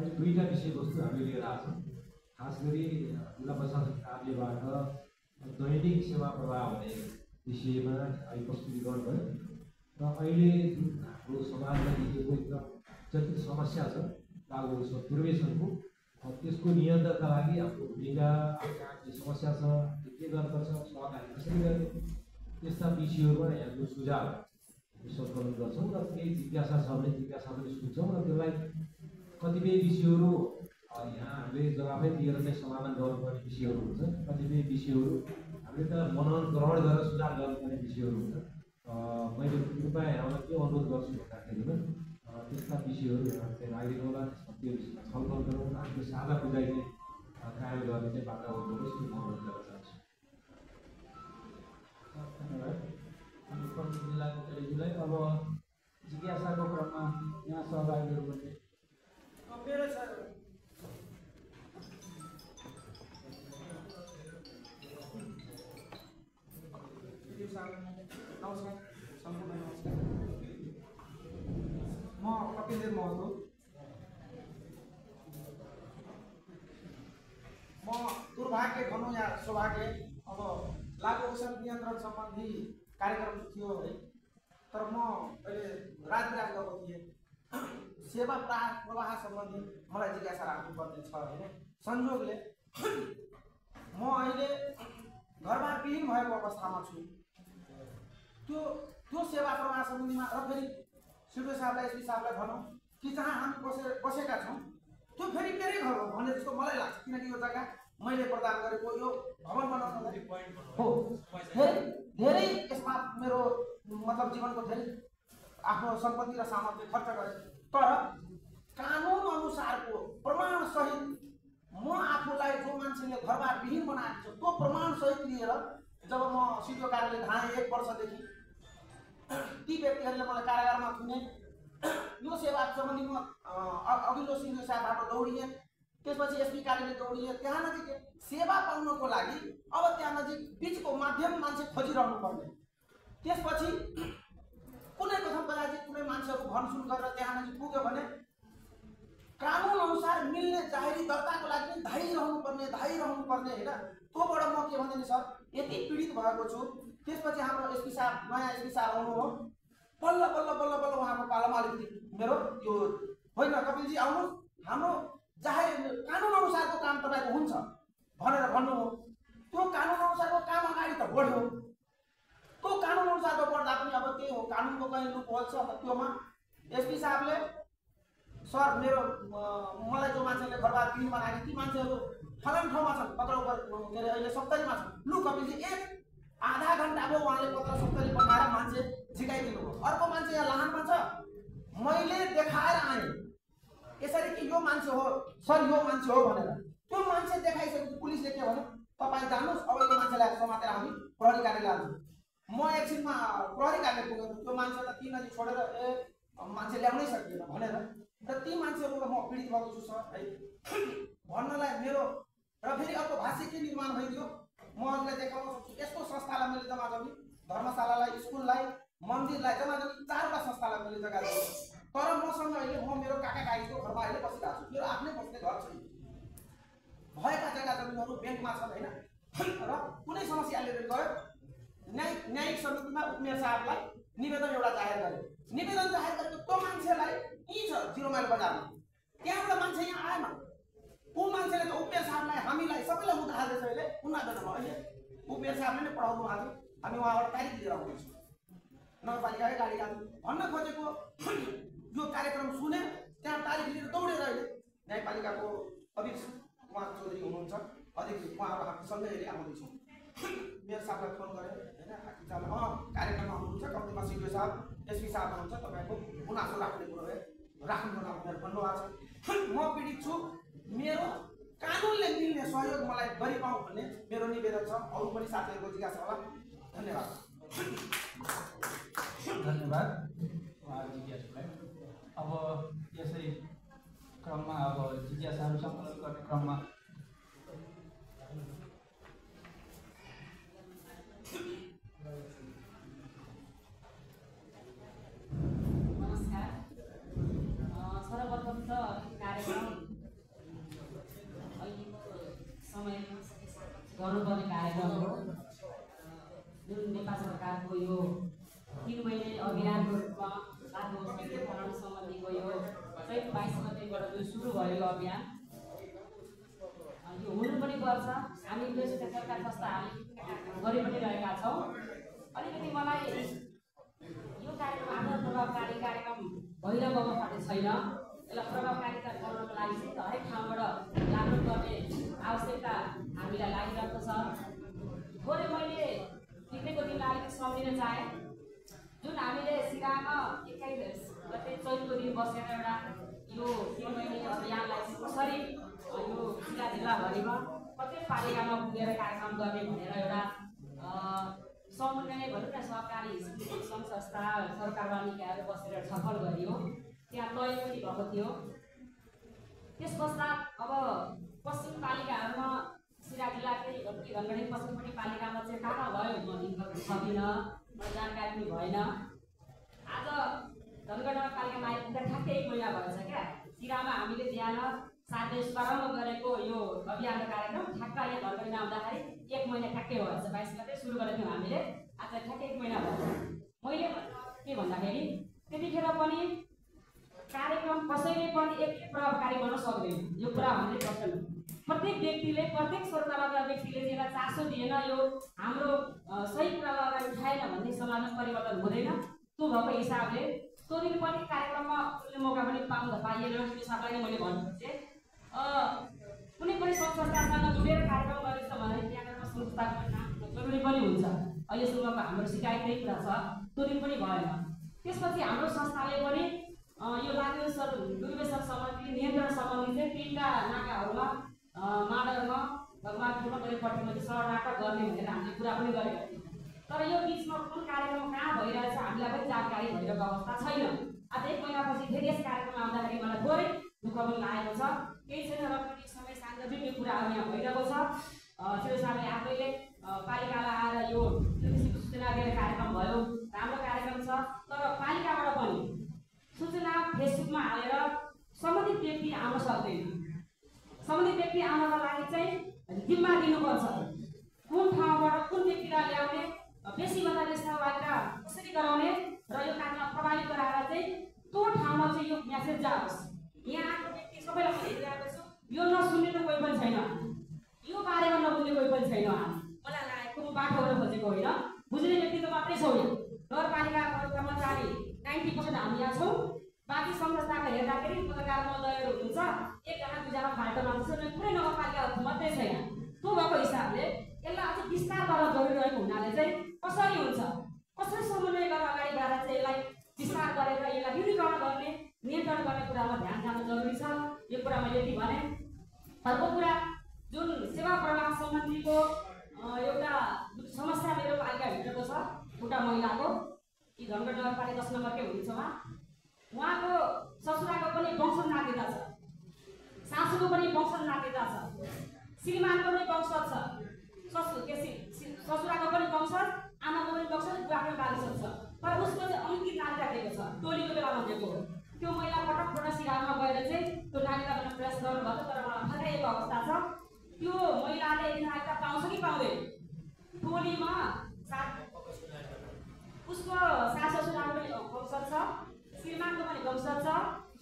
अहिले दुईटा विषयवस्तु हामीले लिएर आएको छौँ। खास गरी जिल्ला प्रशासन कार्यबाट दैनिक सेवा प्रवाह हुने विषयमा अहिले प्रस्तुतिकरण भयो र अहिले जुन हाम्रो समाजमा देखिएको एकदम जटिल समस्या छ लागु दुर्व्यसनको त्यसको नियन्त्रणका लागि हाम्रो भूमिका आफ्नो समस्या छ के गर्नुपर्छ सहकारी कसरी गर्ने त्यस्ता विषयहरूमा यहाँको सुझाव संकलन गर्छौँ र केही जिज्ञासा छ भने जिज्ञासा पनि सुन्छौँ र त्यसलाई कतिपय विषयहरू यहाँ हामीले जवाफै दिएर नै समाधान गर्नुपर्ने विषयहरू हुन्छ, कतिपय विषयहरू हामीले त मनन ग्रहण गरेर सुधार गर्नुपर्ने विषयहरू हुन्छ। मैले कृपया यहाँलाई के अनुरोध गर्छु भन्दाखेरिमा त्यस्ता विषयहरू यहाँले राखिदिनु होला, त्यो विषयमा छलफल गरौँ, आफ्नो साझा बुझाइ चाहिँ कायम गर्ने चाहिँ वातावरण होस् त्यो अनुरोध गर्न चाहन्छु। धन्यवाद। हामी प्रमुख जिल्लाको प्रतिनिधिलाई अब जिज्ञासाको क्रममा यहाँ सहभागीहरू पनि मेरो सर नमस्कार, सम्पूर्ण नमस्कार। म कपिलदेव महतो, म दुर्भाग्य भनौँ या सौभाग्य, अब लागु औषध नियन्त्रण सम्बन्धी कार्यक्रम थियो है, तर म अहिले राजविराज गएको थिएँ। सेवा प्रवाह सम्बन्धी मलाई जिज्ञासा राख्नुपर्ने छ होइन। संयोगले म अहिले घरबार विहीन भएको अवस्थामा छु। त्यो सेवा प्रवाह सम्बन्धीमा र फेरि सिडिओ साहबलाई एसपी साहबलाई भनौँ कि जहाँ हामी बसेका छौँ त्यो फेरि मेरै घर हो भन्ने जस्तो मलाई लाग्छ, किनकि यो जग्गा मैले प्रदान गरेको यो भवन बनाउनलाई हो। धेरै यसमा मेरो मतलब जीवनको धेरै आफ्नो सम्पत्ति र सामग्री खर्च गरेँ, तर कानुन अनुसारको प्रमाण सहित म आफूलाई जो मान्छेले घरबार विहीन बनाएको छ त्यो प्रमाण सहित लिएर जब म सिडिओ कार्यालय धाएँ 1 वर्षदेखि ती व्यक्तिहरूले मलाई कारागारमा थुने। यो सेवा सम्बन्धी म अघिल्लो सिडिओ साहबबाट दौडिएँ, त्यसपछि एसपी कार्यालय दौडिएँ। त्यहाँ नजिक सेवा पाउनको लागि अब त्यहाँ नजिक बिचको माध्यम मान्छे खोजिरहनु पर्ने। त्यसपछि कुनै कथम कदाचित कुनै मान्छेहरू भनसुन गरेर त्यहाँ नजिक पुग्यो भने कानुन अनुसार मिल्ने जाहेरी दर्ताको लागि पनि धाइरहनु पर्ने होइन। त्योबाट म के भने सर यति पीडित भएको छु। त्यसपछि हाम्रो एसपी साहब, नयाँ एसपी साहब आउनुभयो, बल्ल बल्ल बल्ल बल्ल उहाँको पालामा अलिकति मेरो यो होइन कपिलजी आउनुहोस्, हाम्रो जाहेर कानुन अनुसारको काम तपाईँको हुन्छ भनेर भन्नुभयो। त्यो कानुन अनुसारको काम अगाडि त बढ्यो, त्यो कानुन अनुसारको बढ्दा पनि अब त्यही हो, कानुनको कहीँ लुप होल छ। त्योमा एसपी साहबले सर मेरो मलाई जो मान्छेले घरबार विहीन बनाएको ती मान्छेहरू फलान ठाउँमा छन्, पत्र के अरे अहिले 70 मा छन्। लु कपिलजी आधा घन्टा भयो उहाँले पत्र 70 पठाएर मान्छे झिकाइदिनु भयो। अर्को मान्छे यहाँ लाहानमा छ, मैले देखाएर आएँ यसरी कि यो मान्छे हो सर, यो मान्छे हो भनेर। त्यो मान्छे देखाइसकेपछि पुलिसले के भन्यो, तपाईँ जानुहोस्, अब यो मान्छेलाई समातेर हामी प्रहरी कार्यालय लान्छौँ। म एकछिनमा प्रहरी कार्यालय पुगेँ, त्यो मान्छे त ती नजिक छोडेर मान्छे ल्याउनै सकिएन भनेर। र ती मान्छेहरू म पीडित भएको छु सर है भन्नलाई मेरो। र फेरि अर्को भाष्य के निर्माण भइदियो, म अरूलाई देखाउन सक्छु। यस्तो संस्थालाई मैले जम्मा जमी, धर्मशालालाई, स्कुललाई, मन्दिरलाई जम्मा जमी 4वटा संस्थालाई मैले जग्गा दिएँ। तर मसँग अहिले म मेरो काका काकीको घरमा अहिले बसिरहेको छु, मेरो आफ्नै बस्ने घर छैन। भएका जग्गा जमिनहरू ब्याङ्कमा छन् होइन। र कुनै समस्याले गयो न्यायिक समितिमा उपमेयर साहबलाई निवेदन एउटा जाहेर गरे। निवेदन जाहेर गरेको त्यो मान्छेलाई यहीँ छ 0 माइल बजारमा, त्यहाँबाट मान्छे यहाँ आएन। ऊ मान्छेले त उपमेयर साहबलाई हामीलाई सबैलाई मुद्दा हाल्दैछ। अहिले उनीहरूमा अहिले उपमेयर साहबले नै पढाउनु भएको थियो, हामी उहाँबाट तारिख लिएर आउँदैछौँ, नगरपालिकाकै गाडी लाग्यो भन्न खोजेको। यो कार्यक्रम सुने त्यहाँ तारिख लिएर दौडेर अहिले न्यायपालिकाको अध्यक्ष उहाँ चौधरी हुनुहुन्छ, अधिकृत उहाँहरू हामीसँगै अहिले आउँदैछौँ। मेयर साहबलाई फोन गरेँ होइन, कार्यक्रममा हुनुहुन्छ, कम्तीमा सिडिओ साहब एसपी साहब हुनुहुन्छ, तपाईँको गुनासो राख्ने कुरो राख्नु भनेर भन्नुभएको छ। म पीडित छु, मेरो कानुनले मिल्ने सहयोग मलाई गरिपाउँ भन्ने मेरो निवेदन छ। अरू पनि साथीहरूको जिज्ञासा होला। धन्यवाद। धन्यवाद उहाँ जिज्ञासालाई। अब यसै क्रममा अब जिज्ञासाहरू सम्पन्न गर्ने क्रममा नमस्कार। सर्वप्रथम त कार्यक्रम गर्नुपर्ने कार्यक्रम हो जुन नेपाल सरकारको यो 3 महिने अभियानको रूपमा बाटो सञ्चालन सम्बन्धीको यो चैत 22 गतेबाट जो सुरु भएको अभियान यो हुनु पनि पर्छ। हामी देश सरकारका संस्थाहरूले गरि पनि रहेका छौँ। अलिकति मलाई यो कार्यक्रम आफ्नो प्रभावकारी कार्यक्रम भइरहेको अवस्था छैन। यसलाई प्रभावकारिता गर्नको लागि चाहिँ हरेक ठाउँबाट लाग्नुपर्ने आवश्यकता हामीलाई लागिरहेको छ। थोरै मैले बितेको दिनलाई अलिकति सम्झिन चाहे। जुन हामीले सिरामा 21 गते चैतको दिन बसेर एउटा यो 3 महिने अभियानलाई कसरी यो सिरा जिल्लाभरिमा प्रत्येक पालिकामा पुगेर कार्यक्रम गर्ने भनेर एउटा समन्वय भनौँ न सहकारी सङ्घ संस्था सरकारवाला निकायहरू बसेर छलफल गरियो। त्यहाँ तय पनि भएको थियो। त्यस पश्चात अब पश्चिम पालिकाहरूमा सिरा जिल्लाकै धनगढी पश्चिमपट्टि पालिकामा चाहिँ कहाँ भयो म लिन सकिनँ, मलाई जानकारी पनि भएन। आज धनगढी नगरपालिकामा आइपुग्दा ठ्याक्कै 1 महिना भएछ क्या। सिरामा हामीले बिहान 7 बजे प्रारम्भ गरेको यो अभियानको कार्यक्रम ठ्याक्क यहाँ धनगढीमा आउँदाखेरि 1 महिना ठ्याक्कै भएछ। 22 गते सुरु गरेको थियौँ हामीले, आज ठ्याक्कै 1 महिना भएछ। मैले के भन्दाखेरि त्यतिखेर पनि कार्यक्रम कसैले पनि एक्लै प्रभावकारी बन्न सक्दैन। यो कुरा 100% प्रत्येक व्यक्तिले प्रत्येक सरकारका व्यक्तिले यसलाई चासो दिएन, यो हाम्रो सही कुरालाई अगाडि उठाएन भने समाजमा परिवर्तन हुँदैन। त्यो भएको हिसाबले त्यो दिन पनि कार्यक्रममा कुनै मौका पनि पाइएन। हिसाबलाई नै मैले भन्नुपर्छ कुनै पनि संस्थासँग जोडेर कार्यक्रम गरेछ भने त्यहाँको संस्थाको नाम जरुरी पनि हुन्छ। अहिलेसम्मको हाम्रो सिकाइ त्यही कुरा छ, त्यो दिन पनि भएन। त्यसपछि हाम्रो संस्थाले पनि यो दुर्व्यसन सम्बन्धी नियन्त्रण सम्बन्धी चाहिँ 3टा नाकाहरूमा माडरमा भगवान ठुलोपट्टि मैले सडक नाटक गर्ने भनेर हामीले कुरा पनि गरेका थियौँ। तर यो बिचमा कुन कार्यक्रम कहाँ भइरहेछ हामीलाई पनि जानकारी भइरहेको अवस्था छैन। आज 1 महिनापछि फेरि यस कार्यक्रममा आउँदाखेरि मलाई थोरै दुःख पनि लागेको छ। केही छैन र पनि समय सान्दर्भिक यो कुराहरू यहाँ भइरहेको छ। शिव साहबले आफैले पालिकालाई आएर यो सूचना दिएर कार्यक्रम भयो, राम्रो कार्यक्रम छ। तर पालिकाबाट पनि सूचना फेसबुकमा हालेर सम्बन्धित व्यक्ति आउन सक्दैन। सम्बन्धित व्यक्ति आउनका लागि चाहिँ जिम्मा दिनुपर्छ। कुन ठाउँबाट कुन व्यक्तिलाई ल्याउने, बेसीभन्दा बेसी सहभागिता कसरी गराउने र यो कार्यक्रममा प्रभावित गराएर चाहिँ त्यो ठाउँमा चाहिँ यो मेसेज जाओस्। यहाँ आएको व्यक्ति सबैलाई म हेरिरहेको छु, यो नसुन्ने त कोही पनि छैन, यो बारेमा नबुझ्ने कोही पनि छैन। मलाई लागेको म बाटो गरेर खोजेको होइन, बुझ्ने व्यक्ति त मात्रै छौँ। यहाँ नगरपालिकाको कर्मचारी 90% हामी यहाँ छौँ। बाँकी संस्थाको हेर्दाखेरि पत्रकार महोदयहरू हुनुहुन्छ, 1 जना 2 जना फाल्टो मान्छे पुरै नगरपालिका मात्रै छैन। त्यो भएको हिसाबले यसलाई अझ विस्तार गर्न जरुरी रहेको हुनाले चाहिँ कसरी हुन्छ, कसरी समन्वय गरेर अगाडि बढेर चाहिँ यसलाई विस्तार गरेर यसलाई विलीकरण गर्ने, नियन्त्रण गर्ने कुरामा ध्यान जानु जरुरी छ। यो कुरा मैले यति भने। अर्को कुरा जुन सेवा प्रवाह सम्बन्धीको एउटा समस्या मेरो पालिकाभित्रको छ। एउटा महिलाको यी धनगढी नगरपालिका 10 नम्बरकै हुनुहुन्छ उहाँको ससुराको पनि वंश नातेता छ, सासूको पनि वंश नातेता छ, श्रीमानको पनि वंश छ, ससुराको पनि वंश, आमाको पनि वंश, बुवाको पनि वंश छ। तर उसको चाहिँ अलिकति नानी राखेको छ, टोलीको बेलामा दिएको। त्यो महिला पटक सिरामा गएर चाहिँ त्यो नानीलाई पनि प्रयास गर्नुभएको। तर मलाई फकाइएको अवस्था छ। त्यो महिलाले नानीता पाउँछ कि पाउँदैन? टोलीमा उसको सास ससुराको पनि वंश छ, श्रीमानको पनि वंश छ,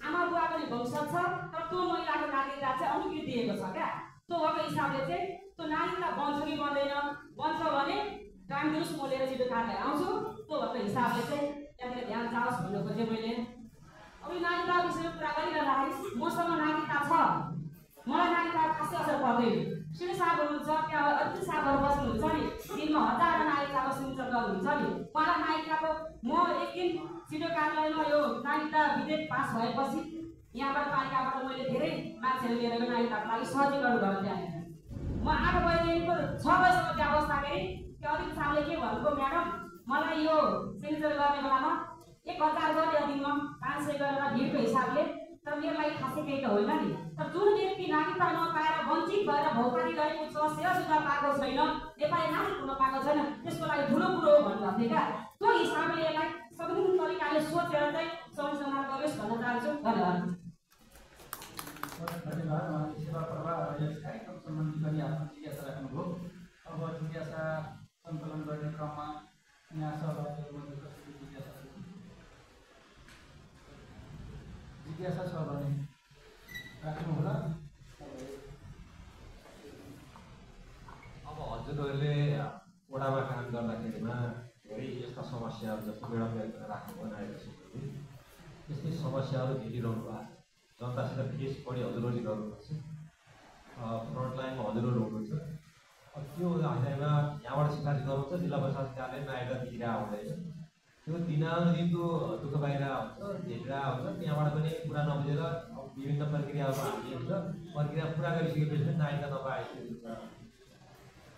आमा बुवाको पनि वंश छ। तर त्यो महिलाको नानीता चाहिँ अलिकति दिएको छ क्या। त्यो भएको हिसाबले चाहिँ त्यो नानीता बन्छ कि बन्दैन, बन्छ भने कामजुस म लिएर छिटो कार्य आउँछु। त्यो भएको हिसाबले चाहिँ त्यहाँनिर ध्यान जाओस् भन्नु खोजेँ मैले। अब यो नानीता विषयमा कुरा गरिरहँदाखेरि मसँग नानीता छ, मलाई नानीता खासै असर पर्दैन। शिव साहब हुनुहुन्छ, त्यहाँ अति साहबहरू बस्नुहुन्छ नि, दिनमा 1000 नानीताको सिग्नेचर गर्नुहुन्छ नि। उहाँलाई नानीताको म एक दिन छिटो कार्यालयमा यो नानीता विधेयक पास भएपछि यहाँबाट पालिकाबाट मैले धेरै मान्छेहरू लिएर गएर नानीताको लागि सहजीकरण गर्नु त्यहाँनिर। म 8 बजेदेखिको 6 बजीसम्म त्यहाँ बस्दाखेरि त्यो अलिक साहबले के भन्नुभयो, म्याडम मलाई यो सिग्नेचर गर्ने बेलामा 1000 गरे दिनमा 500 गरेर भिडको हिसाबले। तर मेरो लागि खासै केही त होइन नि। तर जुन व्यक्ति नागरिकता नपाएर वञ्चित भएर भौतारी गरेको छ, सेवा सुधार पाएको छैन, नेपाली नागरिक हुन पाएको छैन, त्यसको लागि ठुलो कुरो हो भन्नुभएको थियो क्या। त्यो हिसाबले यसलाई सबै तरिकाले सोचेर चाहिँ संशोधन गरोस् भन्न चाहन्छु। धन्यवाद। धन्यवाद। सेवा प्रवाह यस कार्यक्रम सम्बन्धी पनि आफ्नो जिज्ञासा राख्नुभयो। अब जिज्ञासा सङ्कलन गर्ने क्रममा यहाँ सहभागीहरूमध्ये कसरी जिज्ञासा छ भने राख्नुहोला। अब हजुरहरूले वडामा काम गर्दाखेरिमा धेरै यस्ता समस्याहरू जस्तो मेडमले राख्नु बनाएको छ त्यस्तै समस्याहरू भेटिरहनु भएको छ। जनतासित फेस पनि हजुरहरूले गर्नुपर्छ, फ्रन्टलाइनमा हजुरहरू हुनुहुन्छ। त्यो हामीमा यहाँबाट सिफारिस गर्नुहुन्छ, जिल्ला प्रशासन कार्यालयमा आएर देखिरहेको हुँदैन। त्यो दिनानुदिनको दुःख पाइरहेको हुन्छ, भेटिरहेको हुन्छ। त्यहाँबाट पनि कुरा नबुझेर विभिन्न प्रक्रियामा हालिन्छ। प्रक्रिया पुरा गरिसकेपछि पनि नागरिकता नपाएको हुन्छ।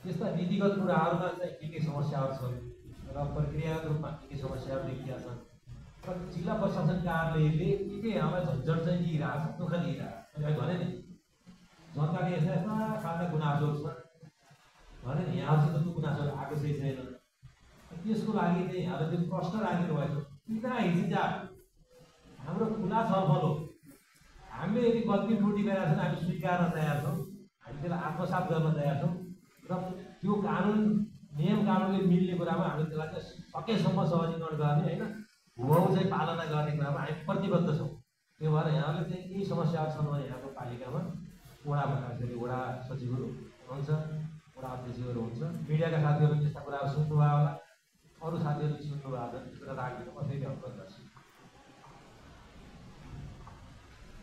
त्यस्ता नीतिगत कुराहरूमा चाहिँ के समस्याहरू छन् र प्रक्रियागत रूपमा के समस्याहरू देखिएका छन् र जिल्ला प्रशासन कार्यालयले के हामीलाई झन्झट चाहिँ दिइरहेको छ, दुःख दिइरहेको छ। मैले भने नि जनताले यस्ता यस्ता खालका गुनासोहरू छन् भने नि यहाँहरूसित त्यो गुनासोहरू आएको चाहिँ छैन। त्यसको लागि चाहिँ हाम्रो त्यो प्रश्न राखेको भएको किन हिजो हाम्रो खुला छलफल हो। हामीले यदि गल्ती त्रुटि गरेका छौँ हामी स्वीकार्न तयार छौँ, हामी त्यसलाई आत्मसात गर्न तयार छौँ र त्यो कानुन नियम कानुनले मिल्ने कुरामा हामी त्यसलाई चाहिँ सकेसम्म सहजीकरण गर्ने होइन हुबहु चाहिँ पालना गर्ने कुरामा हामी प्रतिबद्ध छौँ। त्यो भएर यहाँले चाहिँ केही समस्याहरू छन् भने यहाँको पालिकामा वडामा खास गरी वडा सचिवहरू हुनुहुन्छ, वडा अध्यक्षहरू हुन्छ, मिडियाका साथीहरूले त्यस्ता कुराहरू सुन्नुभयो होला।